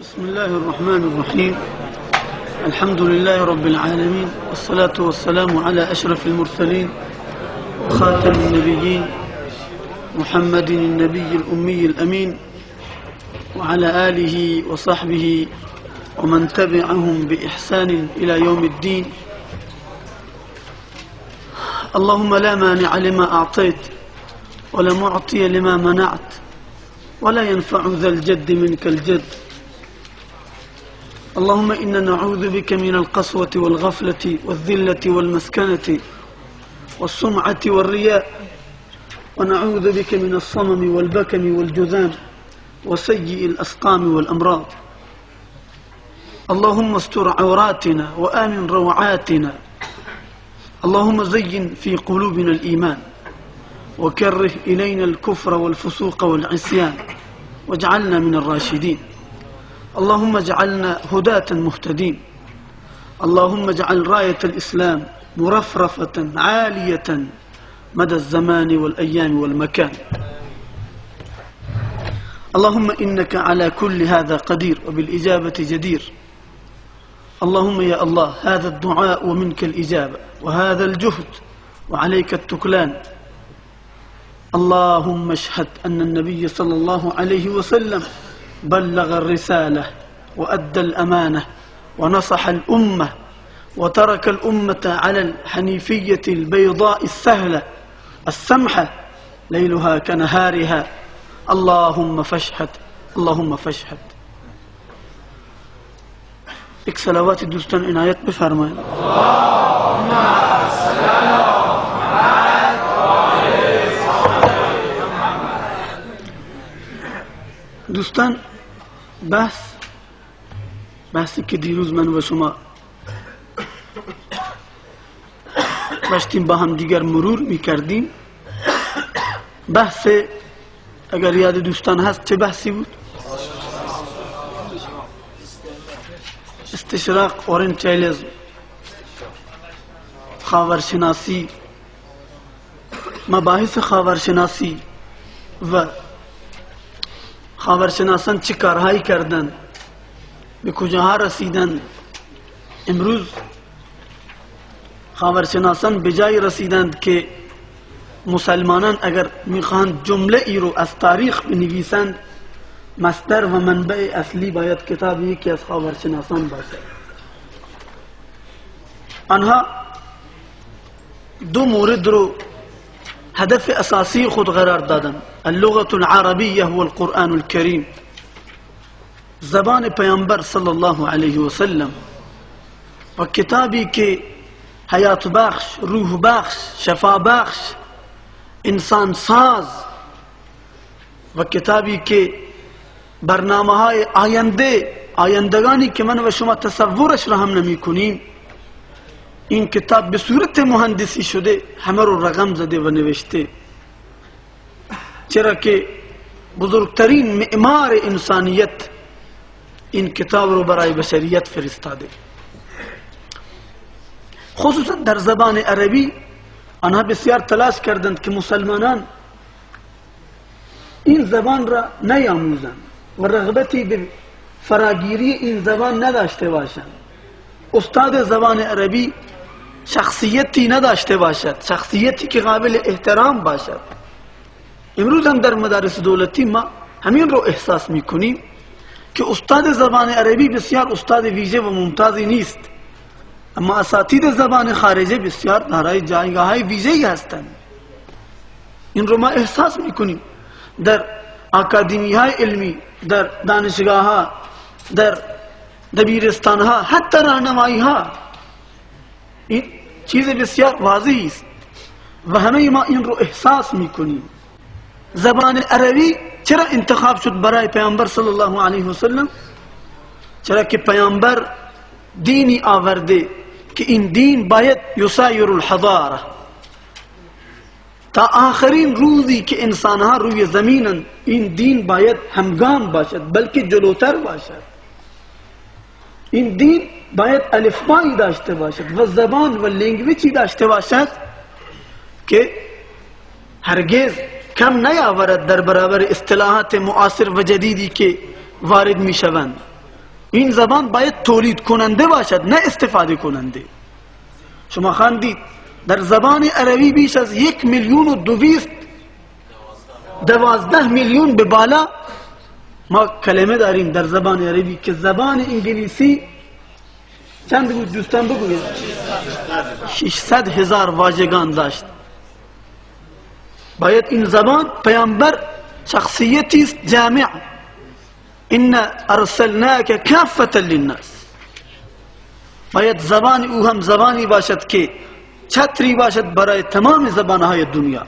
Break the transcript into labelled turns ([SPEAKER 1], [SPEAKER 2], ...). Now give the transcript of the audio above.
[SPEAKER 1] بسم الله الرحمن الرحيم. الحمد لله رب العالمين، والصلاة والسلام على أشرف المرسلين وخاتم النبيين محمد النبي الأمي الأمين، وعلى آله وصحبه ومن تبعهم بإحسان إلى يوم الدين. اللهم لا مانع لما أعطيت ولا معطي لما منعت ولا ينفع ذا الجد منك الجد. اللهم إنا نعوذ بك من القسوة والغفلة والذلة والمسكنة والسمعة والرياء، ونعوذ بك من الصمم والبكم والجذام وسيء الأسقام والأمراض. اللهم استر عوراتنا وآمن روعاتنا. اللهم زين في قلوبنا الإيمان وكره إلينا الكفر والفسوق والعصيان واجعلنا من الراشدين. اللهم اجعلنا هداة مهتدين. اللهم اجعل راية الإسلام مرفرفة عالية مدى الزمان والأيام والمكان. اللهم إنك على كل هذا قدير وبالإجابة جدير. اللهم يا الله، هذا الدعاء ومنك الإجابة، وهذا الجهد وعليك التكلان. اللهم اشهد أن النبي صلى الله عليه وسلم بلغ الرسالة وأدى الأمانة ونصح الأمة وترك الأمة على الحنيفية البيضاء السهلة السمحة ليلها كنهارها. اللهم فاشهد، اللهم فاشهد. एक सलावत दोस्तों इनायत पे फरमाएं। دوستان بحثی که دیروز من و شما داشتیم با هم دیگر مرور میکردیم، بحث اگر یاد دوستان هست چه بحثی بود؟ استشراق، اورنتالیسم، خاورشناسی، مباحث خاورشناسی و خاورشناسان چه کارهایی کردند، به کجاها رسیدند. امروز خاورشناسان به جای رسیدند که مسلمانان اگر میخواهند جمله ای رو از تاریخ بنویسند، مصدر و منبع اصلی باید کتاب یکی از خاورشناسان باشد. آنها دو مورد رو هدف اساسی خود قرار دادند: اللغة العربية والقرآن الكريم، زبان پیامبر صلی الله علیه و سلم و کتابی که حیات بخش، روح بخش، شفا بخش، انسان ساز و کتابی که برنامه های آیندگانی که من و شما تصورش را هم نمی کنیم، این کتاب به صورت مهندسی شده همه رو رقم زده و نوشته، چرا که بزرگترین معمار انسانیت این کتاب رو برای بشریت فرستاده. خصوصا در زبان عربی آنها بسیار تلاش کردند که مسلمانان این زبان را نیاموزند و رغبتی به فراگیری این زبان نداشته باشند. استاد زبان عربی شخصیتی نداشته باشد، شخصیتی که قابل احترام باشد. امروز هم در مدارس دولتی ما همین رو احساس میکنیم که استاد زبان عربی بسیار استاد ویژه و ممتازی نیست، اما اساتید زبان خارجه بسیار دارای جایگاه‌های ویژه‌ای هستند. این رو ما احساس میکنیم در اکادمی‌های علمی، در دانشگاه‌ها، در دبیرستان‌ها، حتی راهنمایی‌ها. این چیز بسیار واضحی است و همه ما این رو احساس میکنیم. زبان عربی چرا انتخاب شد برای پیامبر صلی الله علیه و سلم؟ چرا که پیامبر دینی آورده که این دین باید یسایر الحضاره، تا آخرین روزی که انسانها روی زمینن این دین باید همگام باشد، بلکه جلوتر باشد. این دین باید الفبایی داشته باشد و زبان و لنگویجی داشته باشد که هرگز کم نیاورد در برابر اصطلاحات معاصر و جدیدی که وارد می شوند. این زبان باید تولید کننده باشد نه استفاده کننده. شما خواندید در زبان عربی بیش از 1,212 میلیون به بالا ما کلمه داریم در زبان عربی که زبان انگلیسی چند بود دوستان بگوید؟ 600,000 واژگان داشت. باید این زبان پیامبر شخصیتی است جامع، ان ارسلناک کافة للناس. باید زبان او هم زبانی باشد که چتری باشد برای تمام زبانهای دنیا.